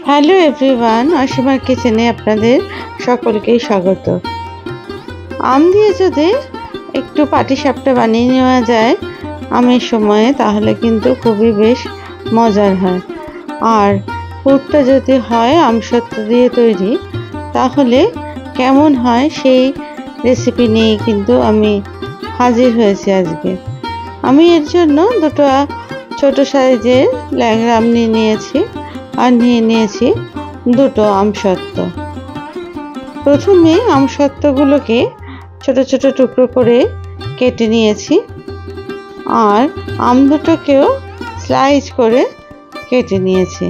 Hello everyone, অসীমার কিচেনে আপনাদের সকলকেই স্বাগত। আম দিয়ে যদি একটু পাটিসাপটা বানিয়ে নেওয়া যায় আমের সময়ে, তাহলে কিন্তু খুবই বেশ মজার হয়। আর পুরটা যদি হয় আমসত্ত্ব দিয়ে তৈরি, তাহলে কেমন হয় সেই রেসিপি নিয়ে কিন্তু আমি হাজির হয়েছি আজকে। আমি এর জন্য দুটো ছোট সাইজের ল্যাংড়া আম নিয়েছি আর নিয়েছি দুটো আমসত্ত্ব। প্রথমে আমসত্ত্বগুলোকে ছোট ছোট টুকরো করে কেটে নিয়েছি আর আম দুটোকেও স্লাইস করে কেটে নিয়েছি।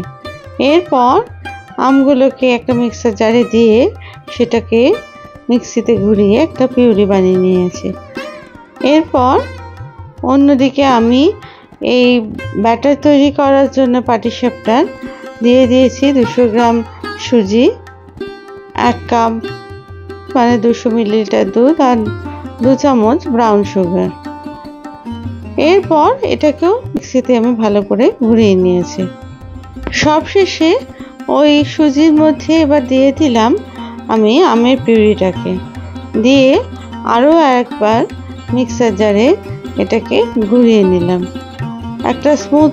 এরপর আমগুলোকে একটা মিক্সার জারে দিয়ে সেটাকে মিক্সিতে ঘুরিয়ে একটা পিউরি বানিয়ে নিয়েছি। এরপর অন্যদিকে আমি এই ব্যাটার তৈরি করার জন্য পাটিসাপটার দিয়ে দিয়েছি 200 গ্রাম সুজি, 1 কাপ মানে 200 মিলিলিটার দুধ আর 2 চামচ ব্রাউন সুগার। এরপর এটাকেও মিক্সিতে আমি ভালো করে ঘুরিয়ে নিয়েছি। সবশেষে ওই সুজির মধ্যে এবার দিয়ে দিলাম আমি আমের পিউরিটাকে, দিয়ে আরও একবার মিক্সার জারে এটাকে ঘুরিয়ে নিলাম। একটা স্মুথ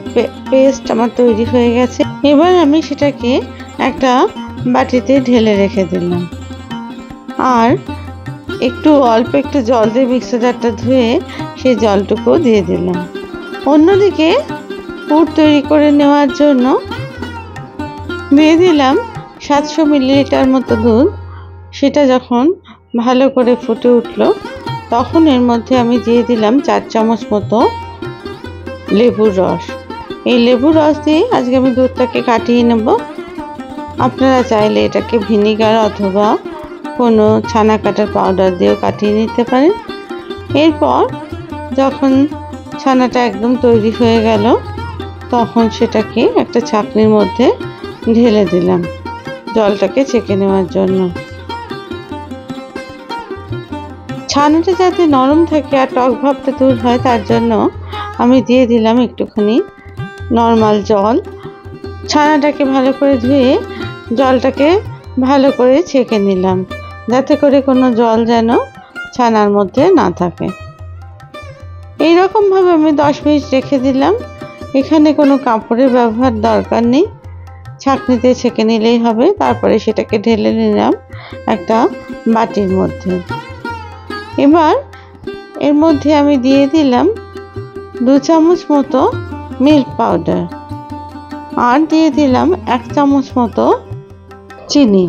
পেস্ট আমার তৈরি হয়ে গেছে। এবার আমি সেটাকে একটা বাটিতে ঢেলে রেখে দিলাম আর অল্প একটু জল দিয়ে মিক্সার জারটা ধুয়ে সেই জলটুকু দিয়ে দিলাম। অন্যদিকে পুর তৈরি করে নেওয়ার জন্য দিয়ে দিলাম 700 মিলিলিটার মতো দুধ। সেটা যখন ভালো করে ফুটে উঠলো, তখন এর মধ্যে আমি দিয়ে দিলাম 4 চামচ মতো লেবুর রস। এই লেবুর রস দিয়ে আজকে আমি দুধটাকে কাটিয়ে নেব। আপনারা চাইলে এটাকে ভিনিগার অথবা কোনো ছানা কাটার পাউডার দিয়েও কাটিয়ে নিতে পারেন। এরপর যখন ছানাটা একদম তৈরি হয়ে গেল, তখন সেটাকে একটা ছাঁকনির মধ্যে ঢেলে দিলাম জলটাকে ছেঁকে নেওয়ার জন্য। ছানাটা যাতে নরম থাকে আর টক ভাবটা দূর হয়, তার জন্য আমি দিয়ে দিলাম একটুখানি নর্মাল জল। ছানাটাকে ভালো করে ধুয়ে জলটাকে ভালো করে ছেঁকে নিলাম, যাতে করে কোনো জল যেন ছানার মধ্যে না থাকে। এইরকমভাবে আমি 10 মিনিট রেখে দিলাম। এখানে কোনো কাপড়ের ব্যবহার দরকার নেই, ছাঁকনিতে ছেঁকে নিলেই হবে। তারপরে সেটাকে ঢেলে নিলাম একটা বাটির মধ্যে। এবার এর মধ্যে আমি দিয়ে দিলাম 2 চামচ মতো মিল্ক পাউডার আর দিয়ে দিলাম 1 চামচ মতো চিনি।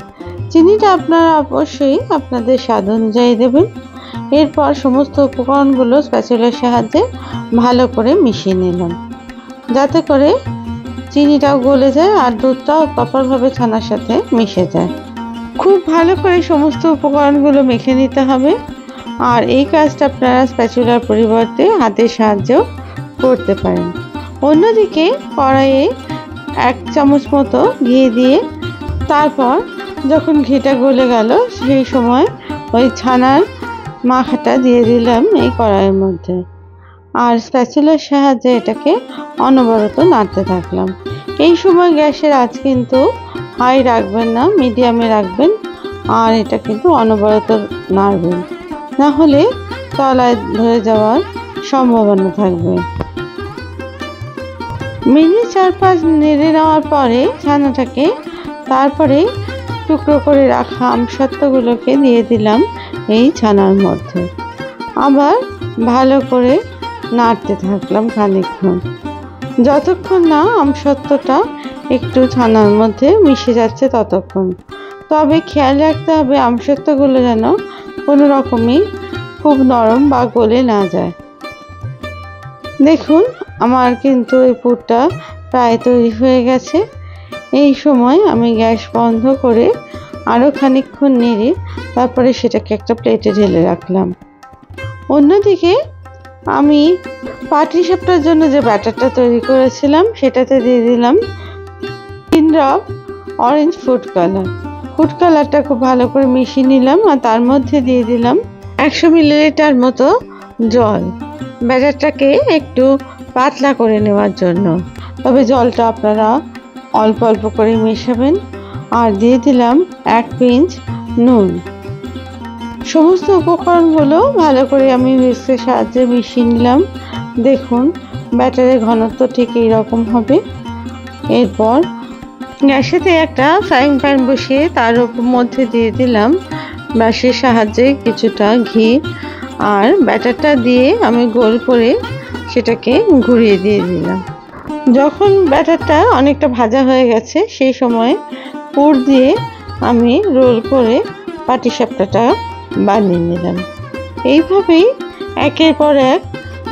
চিনিটা আপনারা অবশ্যই আপনাদের স্বাদ অনুযায়ী দেবেন। এরপর সমস্ত উপকরণগুলো স্প্যাচুলার সাহায্যে ভালো করে মিশিয়ে নিলাম, যাতে করে চিনিটাও গলে যায় আর দুধটাও প্রপারভাবে ছানার সাথে মিশে যায়। খুব ভালো করে সমস্ত উপকরণগুলো মেখে নিতে হবে। আর এই কাজটা আপনারা স্প্যাচুলার পরিবর্তে হাতের সাহায্যেও করতে পারেন। অন্যদিকে কড়াইয়ে 1 চামচ মতো ঘি দিয়ে, তারপর যখন ঘিটা গলে গেল, সেই সময় ওই ছানার মাখাটা দিয়ে দিলাম এই কড়াইয়ের মধ্যে আর স্প্যাচুলার সাহায্যে এটাকে অনবরত নাড়তে থাকলাম। এই সময় গ্যাসের আঁচ কিন্তু হাই রাখবেন না, মিডিয়ামে রাখবেন আর এটা কিন্তু অনবরত নাড়বেন, না হলে তলায় ধরে যাওয়ার সম্ভাবনা থাকবে। মিনিট 4-5 নেড়ে নেওয়ার পরে ছানাটাকে, তারপরে টুকরো করে রাখা আমসত্ত্বগুলোকে দিয়ে দিলাম এই ছানার মধ্যে। আবার ভালো করে নাড়তে থাকলাম খানিকক্ষণ, যতক্ষণ না আমসত্ত্বটা একটু ছানার মধ্যে মিশে যাচ্ছে ততক্ষণ। তবে খেয়াল রাখতে হবে আমসত্ত্বগুলো যেন কোনো রকমই খুব নরম বা গলে না যায়। দেখুন আমার কিন্তু এই পুরটা প্রায় তৈরি হয়ে গেছে। এই সময় আমি গ্যাস বন্ধ করে আরও খানিকক্ষণ নেড়ে তারপরে সেটাকে একটা প্লেটে ঢেলে রাখলাম। অন্যদিকে আমি পাটিসাপটার জন্য যে ব্যাটারটা তৈরি করেছিলাম, সেটাতে দিয়ে দিলাম 3 drop orange food colour. Food কালারটা খুব ভালো করে মিশিয়ে নিলাম আর তার মধ্যে দিয়ে দিলাম 100 মিলিলিটার মতো জল, ব্যাটারটাকে একটু পাতলা করে নেওয়ার জন্য। তবে জলটা আপনারা অল্প অল্প করে মেশাবেন। আর দিয়ে দিলাম 1 পিঞ্চ নুন। সমস্ত উপকরণগুলো ভালো করে আমি হুইস্কের সাহায্যে মিশিয়ে নিলাম। দেখুন ব্যাটারের ঘনত্ব ঠিক এইরকম হবে। এরপর গ্যাসেতে একটা ফ্রাইং প্যান বসিয়ে তার মধ্যে দিয়ে দিলাম ব্রাশের সাহায্যে কিছুটা ঘি। আর ব্যাটারটা দিয়ে আমি গোল করে সেটাকে ঘুরিয়ে দিয়ে দিলাম। যখন ব্যাটারটা অনেকটা ভাজা হয়ে গেছে সেই সময় পুর দিয়ে আমি রোল করে পাটিসাপটাটা বানিয়ে নিলাম। এইভাবেই একের পর এক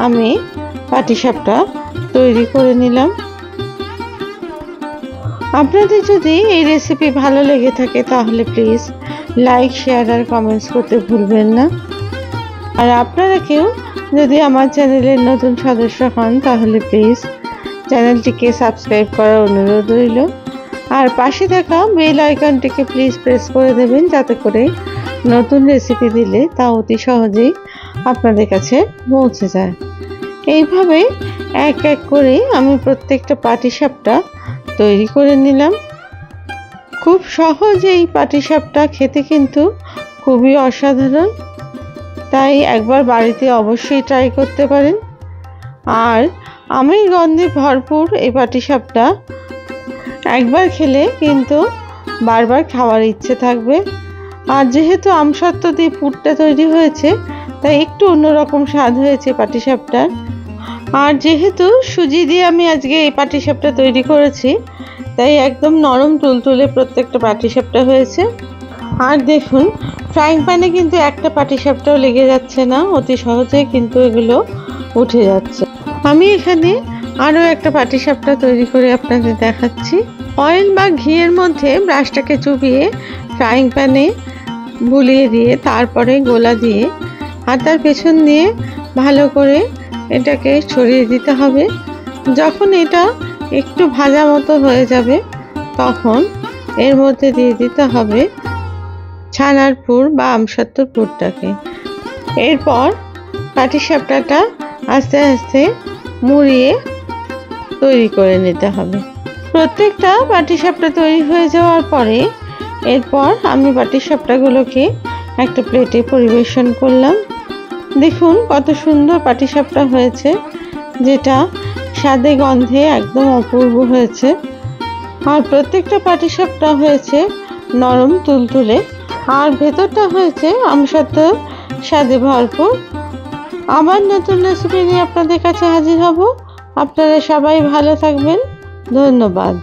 আমি পাটিসাপটা তৈরি করে নিলাম। আপনাদের যদি এই রেসিপি ভালো লেগে থাকে তাহলে প্লিজ লাইক, শেয়ার আর কমেন্টস করতে ভুলবেন না। আর আপনারা কেউ যদি আমার চ্যানেলের নতুন সদস্য হন তাহলে প্লিজ চ্যানেলটিকে সাবস্ক্রাইব করার অনুরোধ রইল। আর পাশে থাকা বেল আইকনটিকে প্লিজ প্রেস করে দেবেন, যাতে করে নতুন রেসিপি দিলে তা অতি সহজেই আপনাদের কাছে পৌঁছে যায়। এইভাবে এক এক করে আমি প্রত্যেকটা পাটিসাপটা তৈরি করে নিলাম। খুব সহজ এই পাটিসাপটা, খেতে কিন্তু খুবই অসাধারণ। তাই একবার বাড়িতে অবশ্যই ট্রাই করতে পারেন। আর আমের গন্ধে ভরপুর এই পাটিসাপটা একবার খেলে কিন্তু বারবার খাওয়ার ইচ্ছে থাকবে। আর যেহেতু আমসত্ত্ব দিয়ে পুরটা তৈরি হয়েছে তাই একটু অন্যরকম স্বাদ হয়েছে পাটিসাপটার। আর যেহেতু সুজি দিয়ে আমি আজকে এই পাটিসাপটা তৈরি করেছি তাই একদম নরম তুলতুলে প্রত্যেকটা পাটিসাপটা হয়েছে। আর দেখুন ফ্রাইং প্যানে কিন্তু একটা পাটিসাপটাও লেগে যাচ্ছে না, অতি সহজেই কিন্তু এগুলো উঠে যাচ্ছে। আমি এখানে আরও একটা পাটিসাপটা তৈরি করে আপনাদের দেখাচ্ছি। অয়েল বা ঘিয়ের মধ্যে ব্রাশটাকে চুবিয়ে ফ্রাইং প্যানে বুলিয়ে দিয়ে তারপরে গোলা দিয়ে হাতার পেছন দিয়ে ভালো করে এটাকে ছড়িয়ে দিতে হবে। যখন এটা একটু ভাজা মতো হয়ে যাবে তখন এর মধ্যে দিয়ে দিতে হবে ছানার পুর বা আমসত্ত্বর পুরটাকে। এরপর পাটিসাপটাটা আস্তে আস্তে মুড়িয়ে তৈরি করে নিতে হবে। প্রত্যেকটা পাটিসাপটা তৈরি হয়ে যাওয়ার পরে এরপর আমি পাটিসাপটাগুলোকে একটা প্লেটে পরিবেশন করলাম। দেখুন কত সুন্দর পাটিসাপটা হয়েছে, যেটা স্বাদে গন্ধে একদম অপূর্ব হয়েছে। আর প্রত্যেকটা পাটিসাপটা হয়েছে নরম তুলতুলে, আর ভেতরটা হয়েছে আমসত্ত্বর স্বাদে ভরপুর। আবার নতুন রেসিপি নিয়ে আপনাদের কাছে হাজির হব। আপনারা সবাই ভালো থাকবেন। ধন্যবাদ।